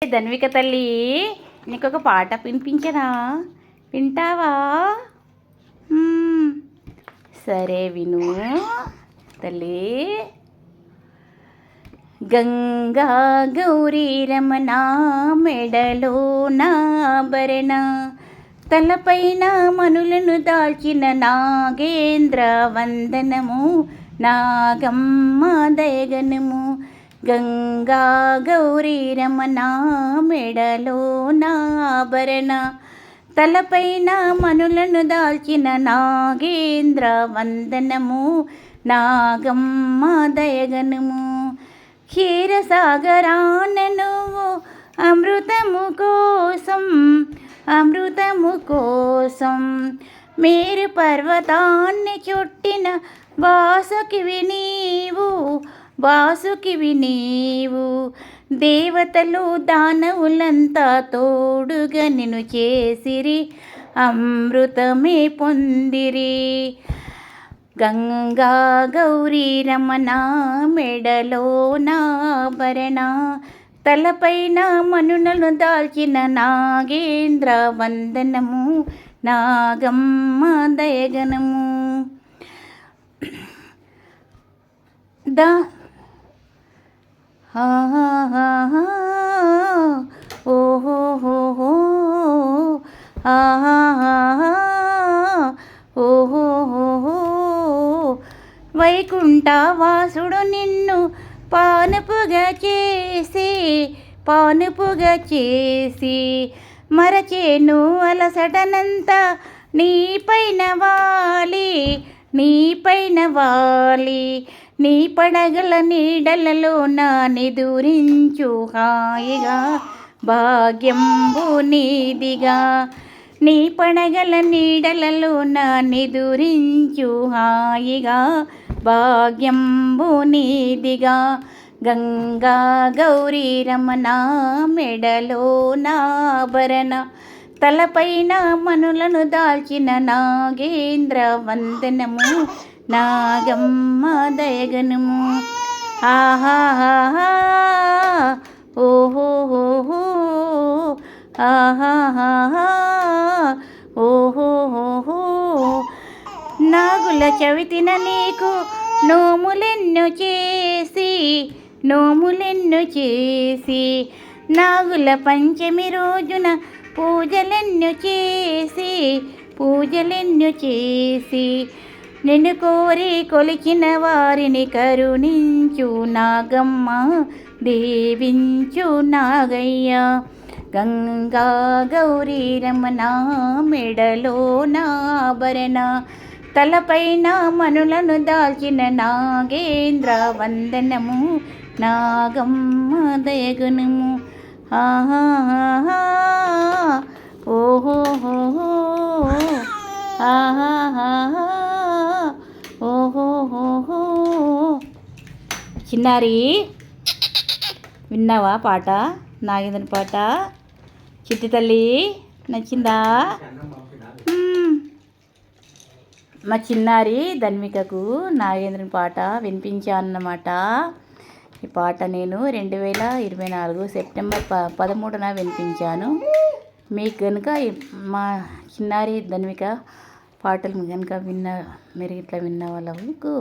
ధన్విక తల్లి, నీకొక పాట వినిపించనా? వింటావా? సరే విను తల్లి. గంగా గౌరీ రమణ మెడలో నాభరణ, తలపైన మనులను దాల్చిన నాగేంద్ర వందనము, నాగమ్మ దయగనము. గంగా గౌరీ రమణ మెడలో నాభరణ, తలపైన మనులను దాల్చిన నాగేంద్ర వందనము, నాగమ్మ దయగనము. క్షీరసాగరాన నువ్వు అమృతము కోసం, అమృతము కోసం మేరు పర్వతాన్ని చుట్టిన వాసుకివి నీవు, వాసుకివి నీవు. దేవతలు దానవులంతా తోడుగా నిన్ను చేసిరి, అమృతమే పొందిరి. గంగా గౌరీ రమణ మెడలో నాభరణ, తలపైన మనులను దాల్చిన నాగేంద్ర వందనము, నాగమ్మ దయగనము. దా ఓహో ఓహో వైకుంఠవాసుడు నిన్ను పానుపుగా చేసి, పానుపుగా చేసి మరచేను అలసటనంతా నీపైన వాలి, నీపైన వాలి. నీ పడగల నీడలలో నా నిదురించు హాయిగా, భాగ్యంబు నీదిగా. నీ పడగల నీడలలో నా నిదురించు హాయిగా, భాగ్యంబు నీదిగా. గంగా గౌరీ రమణ మెడలో నాభరణ, తలపైన మనులను దాల్చిన నాగేంద్ర వందనము, నాగమ్మ దయగనము. ఆహాహా ఓహో ఆహాహా ఓహో. నాగుల చవితిన నీకు నోములెన్ను చేసి, నోములెన్ను చేసి నాగుల పంచమి రోజున పూజలెన్ను చేసి, పూజలెన్ను చేసి నిన్ను కోరి కొలిచిన వారిని కరుణించు నాగమ్మ, దీవించు నాగయ్య. గంగా గౌరీ రమణ మెడలో నాభరణ, తలపైన మనులను దాల్చిన నాగేంద్ర వందనము, నాగమ్మ దయగనము. ఆహాహా ఓహో ఆహాహా ఓహో. చిన్నారి, విన్నావా పాట? నాగేంద్ర పాట. చిట్టి తల్లి, నచ్చిందా? మా చిన్నారి ధన్వికకు నాగేంద్రన్ పాట వినిపించానన్నమాట. ఈ పాట నేను 2024 సెప్టెంబర్ 13న వినిపించాను. మీకు కనుక మా చిన్నారి ధన్విక పాటలు కనుక మీరు ఇట్లా విన్న వాళ్ళకు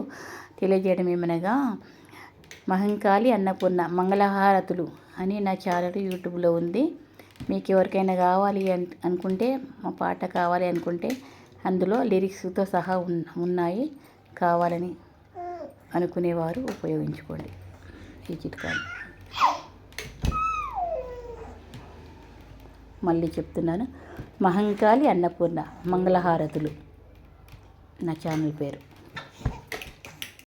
తెలియజేయడం ఏమనగా, మహంకాళి అన్నపూర్ణ మంగళహారతులు అని నా ఛానల్ యూట్యూబ్లో ఉంది. మీకు ఎవరికైనా కావాలి అనుకుంటే, మా పాట కావాలి అనుకుంటే అందులో లిరిక్స్తో సహా ఉన్నాయి. కావాలని అనుకునేవారు ఉపయోగించుకోండి ఈ చిట్కాలు. మళ్ళీ చెప్తున్నాను, మహంకాళి అన్నపూర్ణ మంగళహారతులు నా ఛానల్ పేరు.